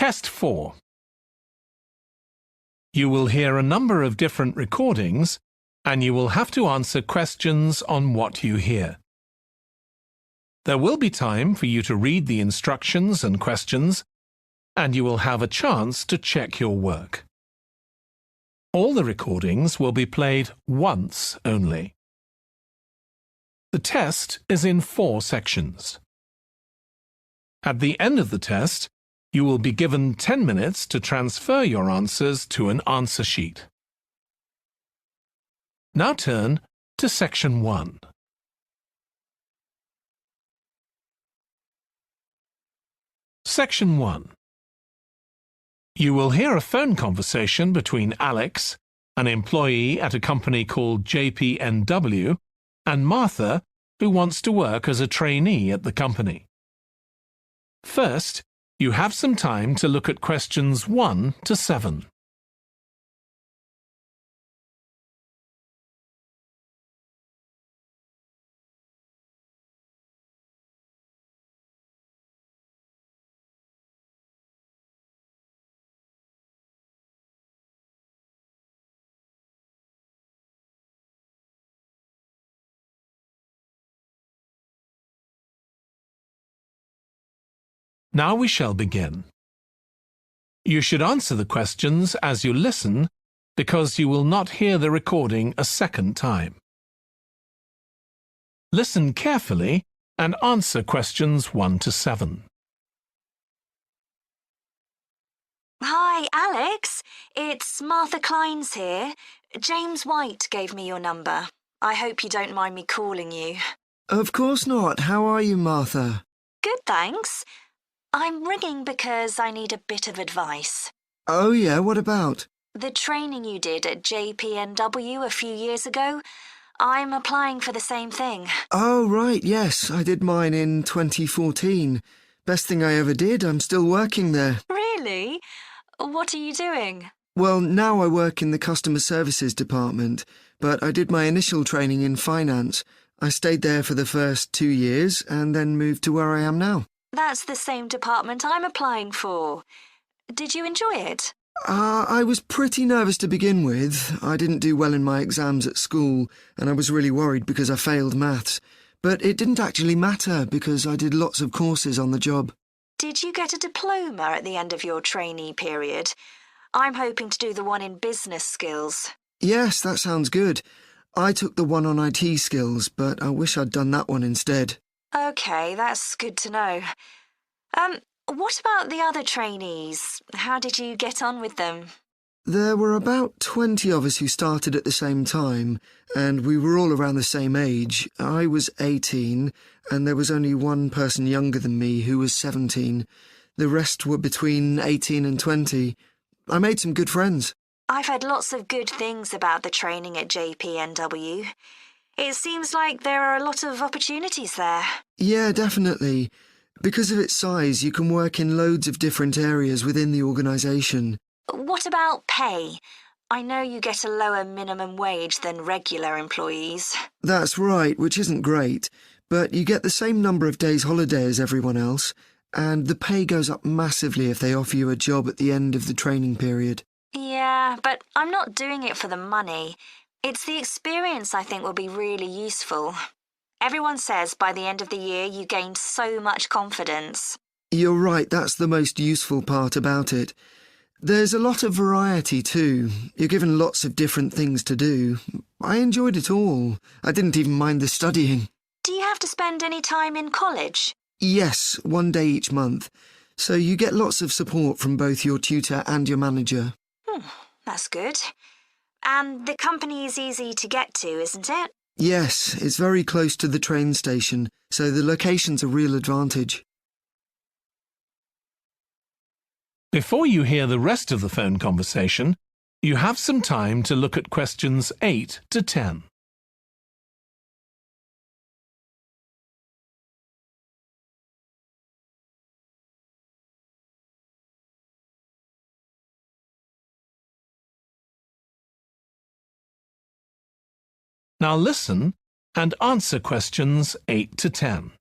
Test 4. You will hear a number of different recordings and you will have to answer questions on what you hear. There will be time for you to read the instructions and questions, and you will have a chance to check your work. All the recordings will be played once only. The test is in 4 sections. At the end of the test, you will be given 10 minutes to transfer your answers to an answer sheet. Now turn to Section 1. Section 1. You will hear a phone conversation between Alex, an employee at a company called JPNW, and Martha, who wants to work as a trainee at the company. First, you have some time to look at questions 1 to 7. Now we shall begin. You should answer the questions as you listen because you will not hear the recording a second time. Listen carefully and answer questions 1 to 7. Hi, Alex. It's Martha Kleins here. James White gave me your number. I hope you don't mind me calling you. Of course not. How are you, Martha? Good, thanks. I'm ringing because I need a bit of advice. Oh yeah, what about? The training you did at JPNW a few years ago, I'm applying for the same thing. Oh right, yes, I did mine in 2014. Best thing I ever did, I'm still working there. Really? What are you doing? Well, now I work in the customer services department, but I did my initial training in finance. I stayed there for the first 2 years and then moved to where I am now. That's the same department I'm applying for. Did you enjoy it? I was pretty nervous to begin with. I didn't do well in my exams at school, and I was really worried because I failed maths. But it didn't actually matter because I did lots of courses on the job. Did you get a diploma at the end of your trainee period? I'm hoping to do the one in business skills. Yes, that sounds good. I took the one on IT skills, but I wish I'd done that one instead. OK, that's good to know. What about the other trainees? How did you get on with them? There were about 20 of us who started at the same time, and we were all around the same age. I was 18, and there was only one person younger than me who was 17. The rest were between 18 and 20. I made some good friends. I've heard lots of good things about the training at JPNW. It seems like there are a lot of opportunities there. Yeah, definitely. Because of its size, you can work in loads of different areas within the organisation. What about pay? I know you get a lower minimum wage than regular employees. That's right, which isn't great, but you get the same number of days holiday as everyone else, and the pay goes up massively if they offer you a job at the end of the training period. Yeah, but I'm not doing it for the money. It's the experience I think will be really useful. Everyone says by the end of the year you gained so much confidence. You're right, that's the most useful part about it. There's a lot of variety too. You're given lots of different things to do. I enjoyed it all. I didn't even mind the studying. Do you have to spend any time in college? Yes, 1 day each month. So you get lots of support from both your tutor and your manager. That's good. And the company is easy to get to, isn't it? Yes, it's very close to the train station, so the location's a real advantage. Before you hear the rest of the phone conversation, you have some time to look at questions 8 to 10. Now listen and answer questions 8 to 10.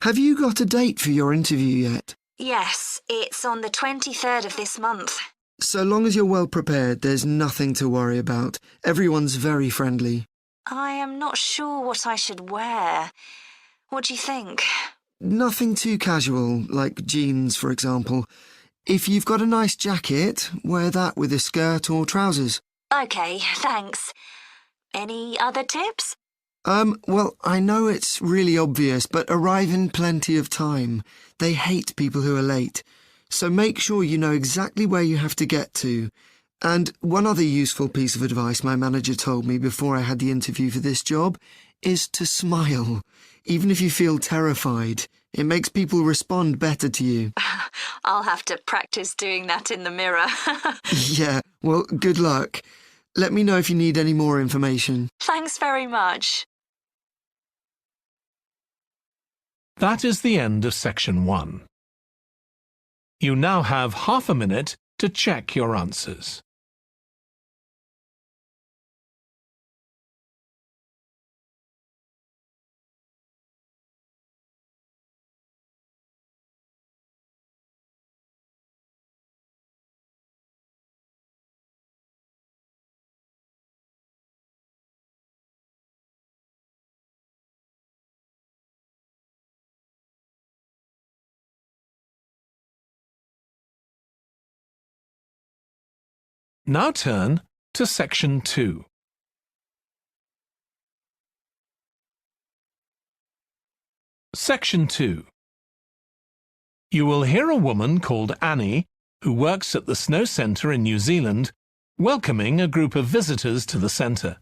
Have you got a date for your interview yet? Yes, it's on the 23rd of this month. So long as you're well prepared, there's nothing to worry about. Everyone's very friendly. I am not sure what I should wear. What do you think? Nothing too casual, like jeans, for example. If you've got a nice jacket, wear that with a skirt or trousers. OK, thanks. Any other tips? Well, I know it's really obvious, but arrive in plenty of time. They hate people who are late. So make sure you know exactly where you have to get to. And one other useful piece of advice my manager told me before I had the interview for this job is to smile. Even if you feel terrified, it makes people respond better to you. I'll have to practice doing that in the mirror. Yeah, well, good luck. Let me know if you need any more information. Thanks very much. That is the end of section 1. You now have half a minute to check your answers. Now turn to section 2. Section 2. You will hear a woman called Annie, who works at the Snow Centre in New Zealand, welcoming a group of visitors to the centre.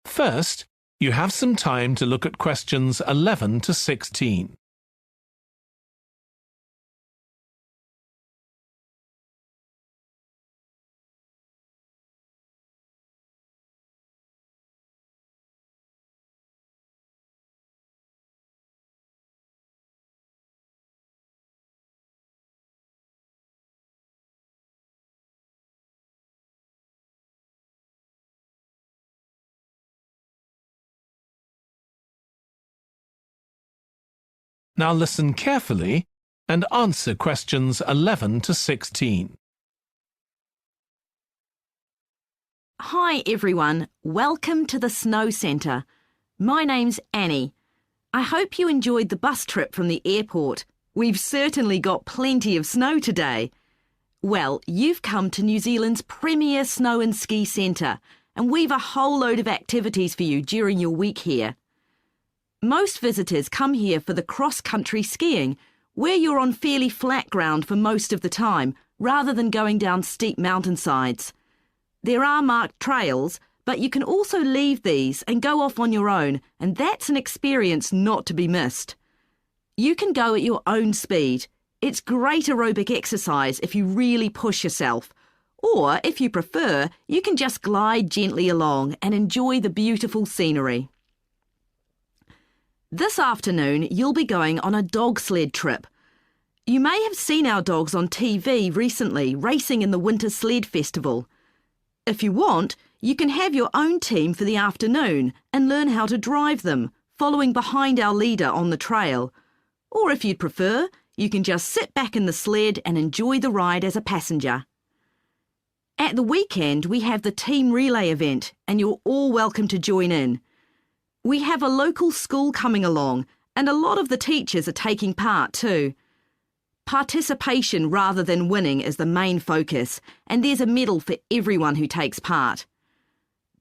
First, you have some time to look at questions 11 to 16. Now listen carefully and answer questions 11 to 16. Hi everyone, welcome to the Snow Centre. My name's Annie. I hope you enjoyed the bus trip from the airport. We've certainly got plenty of snow today. Well, you've come to New Zealand's premier snow and ski centre, and we've a whole load of activities for you during your week here. Most visitors come here for the cross-country skiing, where you're on fairly flat ground for most of the time, rather than going down steep mountainsides. There are marked trails, but you can also leave these and go off on your own, and that's an experience not to be missed. You can go at your own speed. It's great aerobic exercise if you really push yourself. Or, if you prefer, you can just glide gently along and enjoy the beautiful scenery. This afternoon, you'll be going on a dog sled trip. You may have seen our dogs on TV recently racing in the Winter Sled Festival. If you want, you can have your own team for the afternoon and learn how to drive them, following behind our leader on the trail. Or if you'd prefer, you can just sit back in the sled and enjoy the ride as a passenger. At the weekend, we have the team relay event, and you're all welcome to join in. We have a local school coming along, and a lot of the teachers are taking part too. Participation rather than winning is the main focus, and there's a medal for everyone who takes part.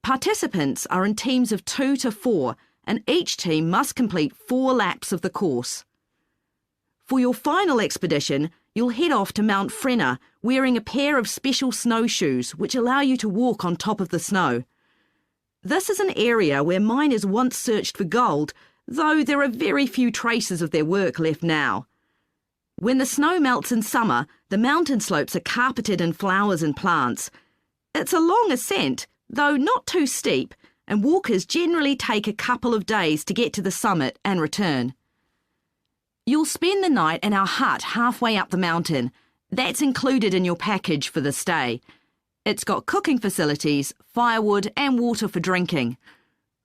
Participants are in teams of 2 to 4, and each team must complete 4 laps of the course. For your final expedition, you'll head off to Mount Frenna wearing a pair of special snowshoes which allow you to walk on top of the snow. This is an area where miners once searched for gold, though there are very few traces of their work left now. When the snow melts in summer, the mountain slopes are carpeted in flowers and plants. It's a long ascent, though not too steep, and walkers generally take a couple of days to get to the summit and return. You'll spend the night in our hut halfway up the mountain. That's included in your package for the stay. It's got cooking facilities, firewood and water for drinking.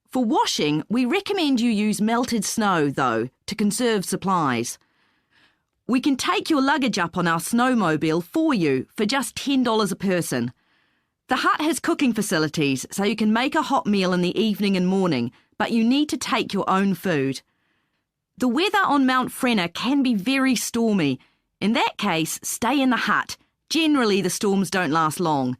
For washing, we recommend you use melted snow, though, to conserve supplies. We can take your luggage up on our snowmobile for you for just $10 a person. The hut has cooking facilities, so you can make a hot meal in the evening and morning, but you need to take your own food. The weather on Mount Frenna can be very stormy. In that case, stay in the hut. Generally, the storms don't last long.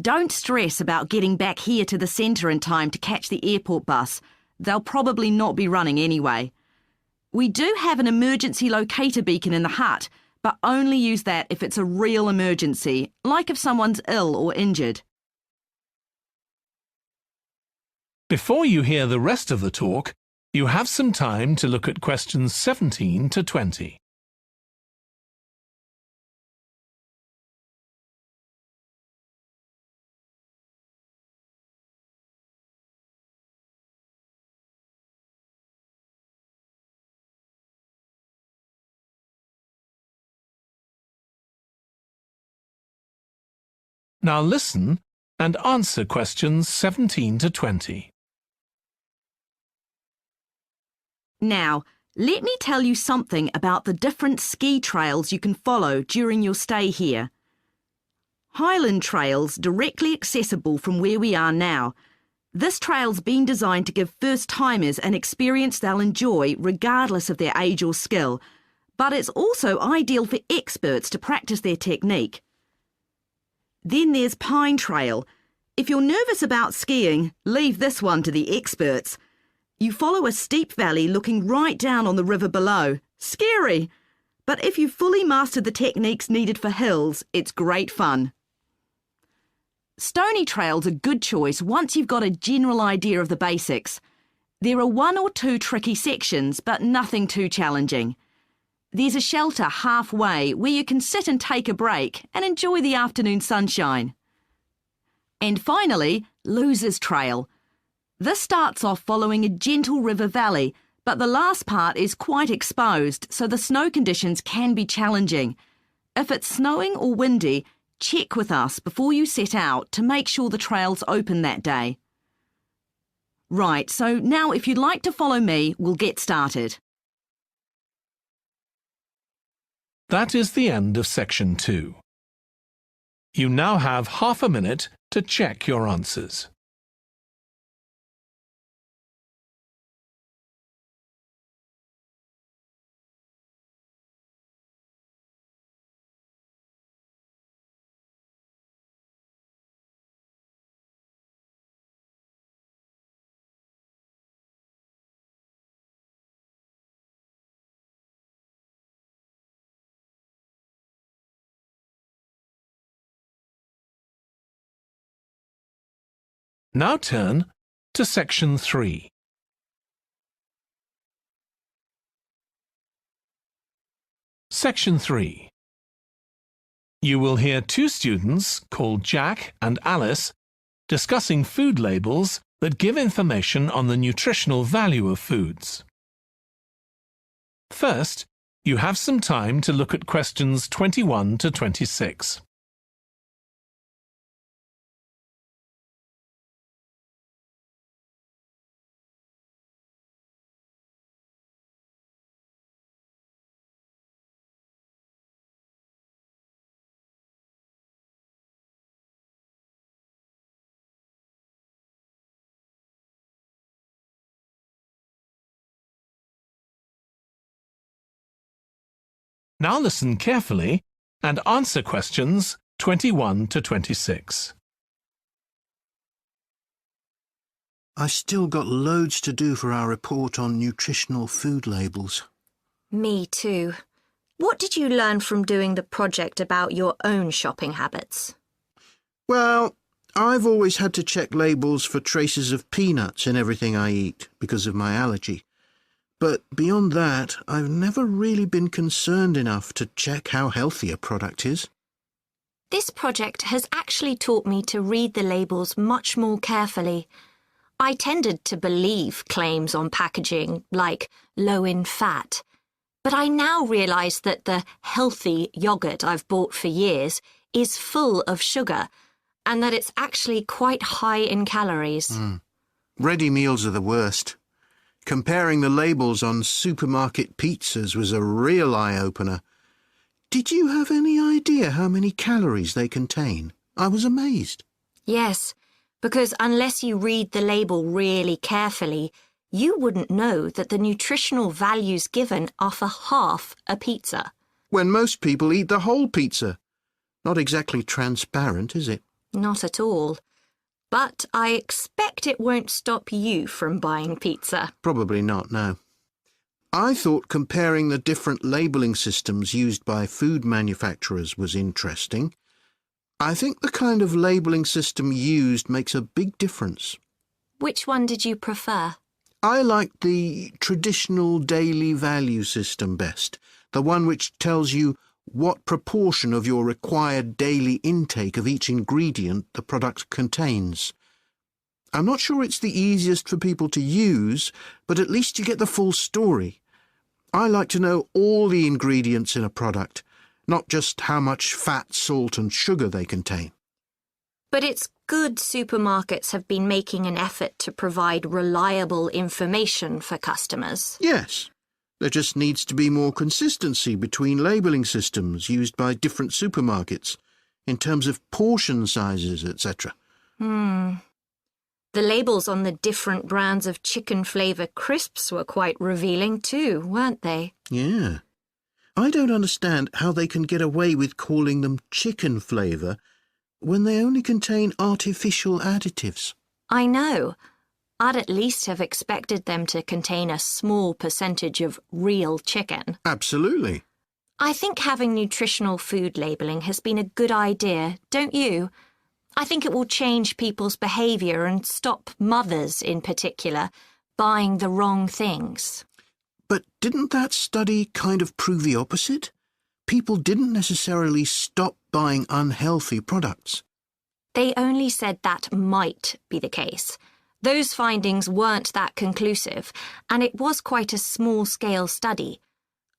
Don't stress about getting back here to the centre in time to catch the airport bus. They'll probably not be running anyway. We do have an emergency locator beacon in the hut, but only use that if it's a real emergency, like if someone's ill or injured. Before you hear the rest of the talk, you have some time to look at questions 17 to 20. Now listen and answer questions 17 to 20. Now, let me tell you something about the different ski trails you can follow during your stay here. Highland Trail's directly accessible from where we are now. This trail's been designed to give first-timers an experience they'll enjoy regardless of their age or skill, but it's also ideal for experts to practice their technique. Then there's Pine Trail. If you're nervous about skiing, leave this one to the experts. You follow a steep valley looking right down on the river below. Scary! But if you've fully mastered the techniques needed for hills, it's great fun. Stony Trail's a good choice once you've got a general idea of the basics. There are 1 or 2 tricky sections, but nothing too challenging. There's a shelter halfway where you can sit and take a break and enjoy the afternoon sunshine. And finally, Losers Trail. This starts off following a gentle river valley, but the last part is quite exposed, so the snow conditions can be challenging. If it's snowing or windy, check with us before you set out to make sure the trail's open that day. Right, so now if you'd like to follow me, we'll get started. That is the end of section 2. You now have half a minute to check your answers. Now turn to section 3. Section 3. You will hear 2 students called Jack and Alice discussing food labels that give information on the nutritional value of foods. First, you have some time to look at questions 21 to 26. Now listen carefully and answer questions 21 to 26. I've still got loads to do for our report on nutritional food labels. Me too. What did you learn from doing the project about your own shopping habits? Well, I've always had to check labels for traces of peanuts in everything I eat because of my allergy. But beyond that, I've never really been concerned enough to check how healthy a product is. This project has actually taught me to read the labels much more carefully. I tended to believe claims on packaging, like low in fat. But I now realise that the healthy yoghurt I've bought for years is full of sugar, and that it's actually quite high in calories. Ready meals are the worst. Comparing the labels on supermarket pizzas was a real eye-opener. Did you have any idea how many calories they contain? I was amazed. Yes, because unless you read the label really carefully, you wouldn't know that the nutritional values given are for half a pizza. When most people eat the whole pizza. Not exactly transparent, is it? Not at all. But I expect it won't stop you from buying pizza. Probably not, no. I thought comparing the different labelling systems used by food manufacturers was interesting. I think the kind of labelling system used makes a big difference. Which one did you prefer? I liked the traditional daily value system best, the one which tells you what proportion of your required daily intake of each ingredient the product contains. I'm not sure it's the easiest for people to use, but at least you get the full story. I like to know all the ingredients in a product, not just how much fat, salt and sugar they contain. But it's good supermarkets have been making an effort to provide reliable information for customers. Yes. There just needs to be more consistency between labelling systems used by different supermarkets, in terms of portion sizes, etc. The labels on the different brands of chicken flavour crisps were quite revealing too, weren't they? Yeah. I don't understand how they can get away with calling them chicken flavour when they only contain artificial additives. I know. I'd at least have expected them to contain a small percentage of real chicken. Absolutely. I think having nutritional food labelling has been a good idea, don't you? I think it will change people's behaviour and stop mothers, in particular, buying the wrong things. But didn't that study kind of prove the opposite? People didn't necessarily stop buying unhealthy products. They only said that might be the case. Those findings weren't that conclusive, and it was quite a small-scale study.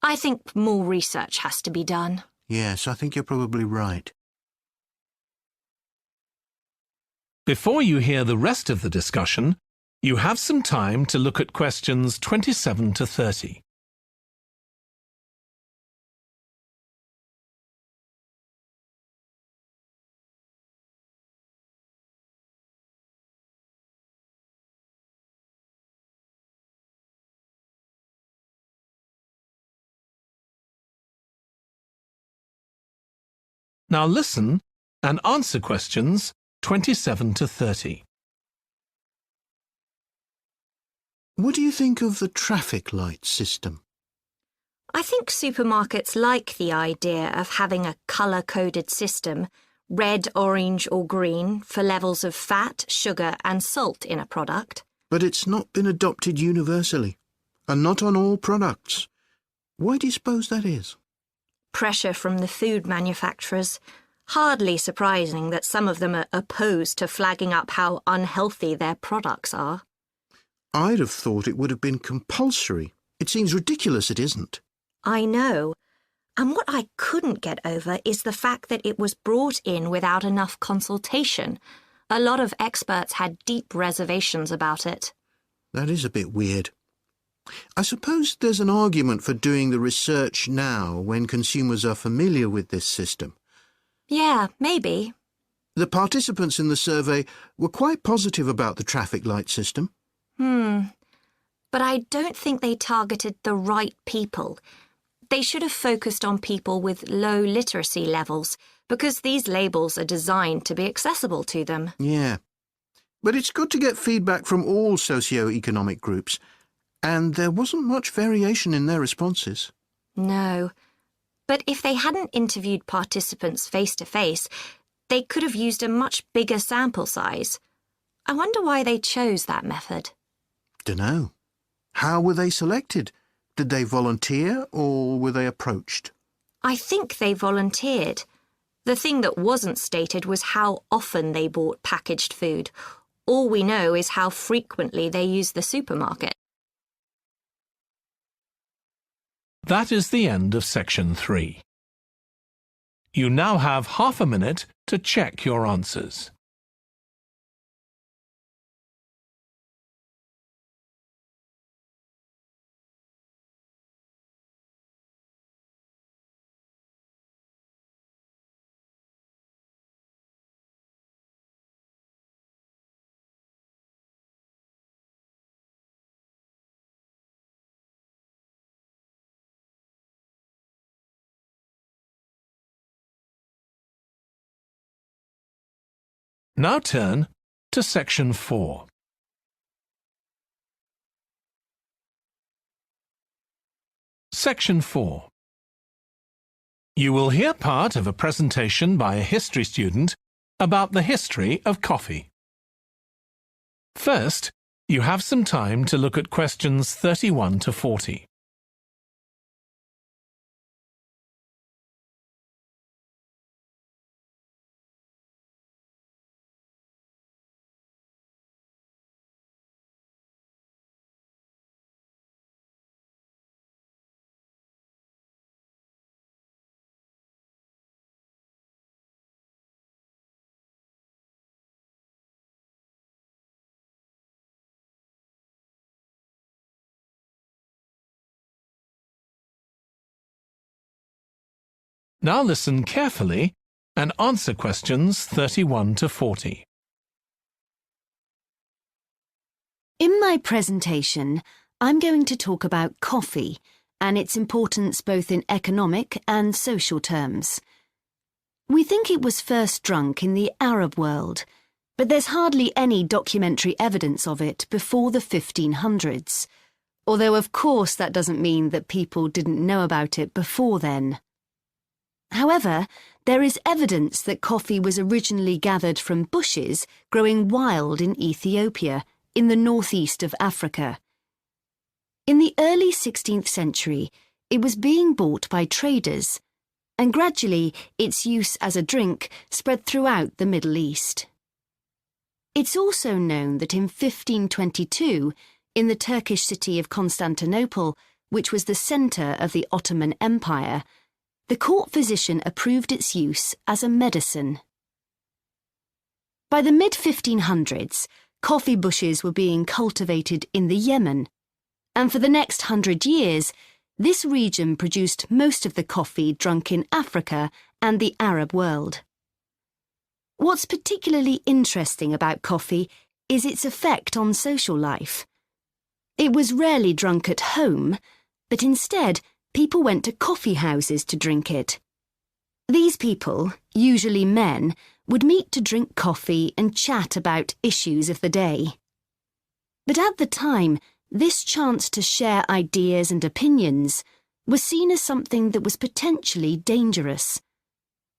I think more research has to be done. Yes, I think you're probably right. Before you hear the rest of the discussion, you have some time to look at questions 27 to 30. Now listen and answer questions 27 to 30. What do you think of the traffic light system? I think supermarkets like the idea of having a colour-coded system, red, orange or green, for levels of fat, sugar and salt in a product. But it's not been adopted universally, and not on all products. Why do you suppose that is? Pressure from the food manufacturers. Hardly surprising that some of them are opposed to flagging up how unhealthy their products are. I'd have thought it would have been compulsory. It seems ridiculous it isn't. I know. And what I couldn't get over is the fact that it was brought in without enough consultation. A lot of experts had deep reservations about it. That is a bit weird. I suppose there's an argument for doing the research now when consumers are familiar with this system. Yeah, maybe. The participants in the survey were quite positive about the traffic light system. But I don't think they targeted the right people. They should have focused on people with low literacy levels, because these labels are designed to be accessible to them. Yeah. But it's good to get feedback from all socio-economic groups, and there wasn't much variation in their responses. No. But if they hadn't interviewed participants face-to-face, they could have used a much bigger sample size. I wonder why they chose that method. Dunno. How were they selected? Did they volunteer or were they approached? I think they volunteered. The thing that wasn't stated was how often they bought packaged food. All we know is how frequently they use the supermarket. That is the end of section 3. You now have half a minute to check your answers. Now turn to Section 4. Section 4. You will hear part of a presentation by a history student about the history of coffee. First, you have some time to look at questions 31 to 40. Now listen carefully and answer questions 31 to 40. In my presentation, I'm going to talk about coffee and its importance both in economic and social terms. We think it was first drunk in the Arab world, but there's hardly any documentary evidence of it before the 1500s, although of course that doesn't mean that people didn't know about it before then. However, there is evidence that coffee was originally gathered from bushes growing wild in Ethiopia, in the northeast of Africa. In the early 16th century, it was being bought by traders, and gradually its use as a drink spread throughout the Middle East. It's also known that in 1522, in the Turkish city of Constantinople, which was the centre of the Ottoman Empire, the court physician approved its use as a medicine. By the mid-1500s, coffee bushes were being cultivated in the Yemen, and for the next 100 years, this region produced most of the coffee drunk in Africa and the Arab world. What's particularly interesting about coffee is its effect on social life. It was rarely drunk at home, but instead, people went to coffee houses to drink it. These people, usually men, would meet to drink coffee and chat about issues of the day. But at the time, this chance to share ideas and opinions was seen as something that was potentially dangerous.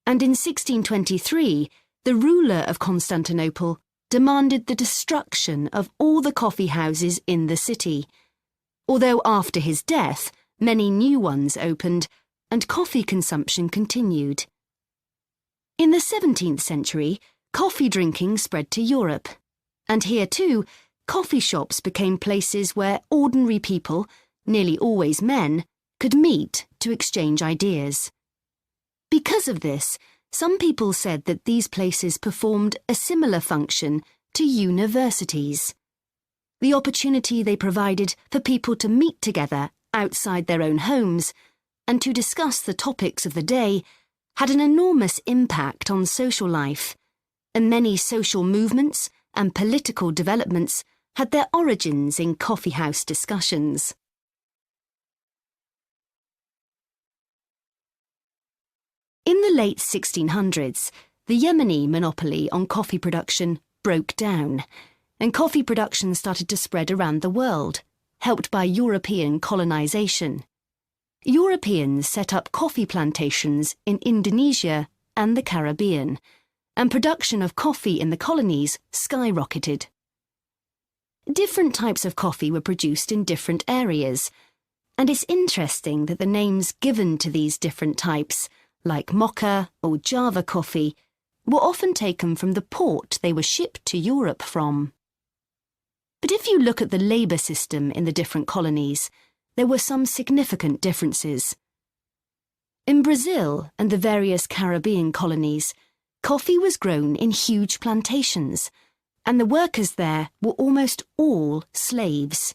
And in 1623, the ruler of Constantinople demanded the destruction of all the coffee houses in the city, although after his death, many new ones opened, and coffee consumption continued. In the 17th century, coffee drinking spread to Europe, and here too, coffee shops became places where ordinary people, nearly always men, could meet to exchange ideas. Because of this, some people said that these places performed a similar function to universities. The opportunity they provided for people to meet together outside their own homes and to discuss the topics of the day had an enormous impact on social life, and many social movements and political developments had their origins in coffeehouse discussions. In the late 1600s, the Yemeni monopoly on coffee production broke down, and coffee production started to spread around the world, helped by European colonization. Europeans set up coffee plantations in Indonesia and the Caribbean, and production of coffee in the colonies skyrocketed. Different types of coffee were produced in different areas, and it's interesting that the names given to these different types, like Mocha or Java coffee, were often taken from the port they were shipped to Europe from. But if you look at the labour system in the different colonies, there were some significant differences. In Brazil and the various Caribbean colonies, coffee was grown in huge plantations, and the workers there were almost all slaves.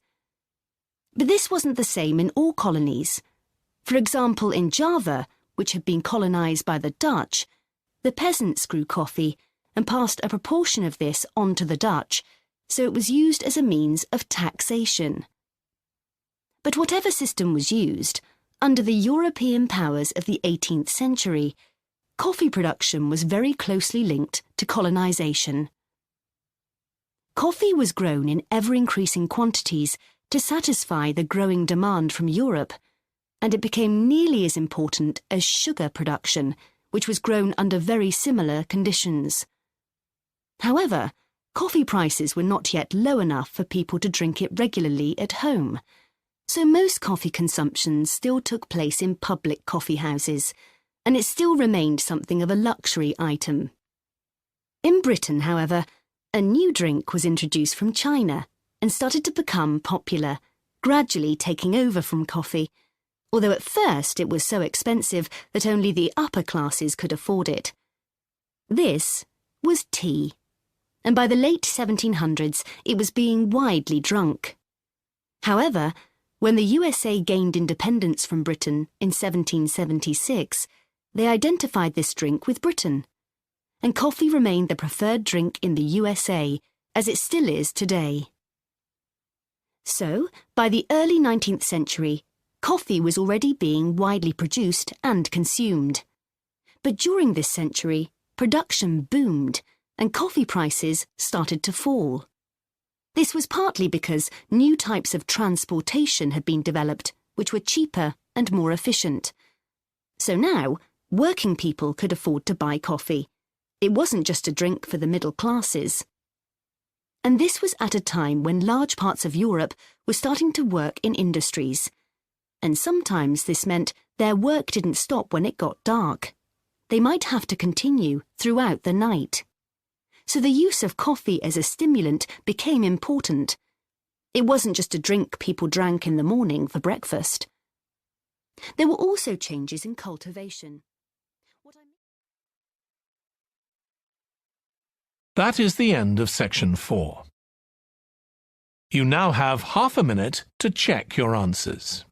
But this wasn't the same in all colonies. For example, in Java, which had been colonised by the Dutch, the peasants grew coffee and passed a proportion of this on to the Dutch, so it was used as a means of taxation. But whatever system was used, under the European powers of the 18th century, coffee production was very closely linked to colonisation. Coffee was grown in ever-increasing quantities to satisfy the growing demand from Europe, and it became nearly as important as sugar production, which was grown under very similar conditions. However, coffee prices were not yet low enough for people to drink it regularly at home, so most coffee consumption still took place in public coffee houses, and it still remained something of a luxury item. In Britain, however, a new drink was introduced from China and started to become popular, gradually taking over from coffee, although at first it was so expensive that only the upper classes could afford it. This was tea, and by the late 1700s it was being widely drunk. However, when the USA gained independence from Britain in 1776, they identified this drink with Britain, and coffee remained the preferred drink in the USA, as it still is today. So, by the early 19th century, coffee was already being widely produced and consumed. But during this century, production boomed, and coffee prices started to fall. This was partly because new types of transportation had been developed, which were cheaper and more efficient. So now, working people could afford to buy coffee. It wasn't just a drink for the middle classes. And this was at a time when large parts of Europe were starting to work in industries. And sometimes this meant their work didn't stop when it got dark. They might have to continue throughout the night. So the use of coffee as a stimulant became important. It wasn't just a drink people drank in the morning for breakfast. There were also changes in cultivation. That is the end of section 4. You now have half a minute to check your answers.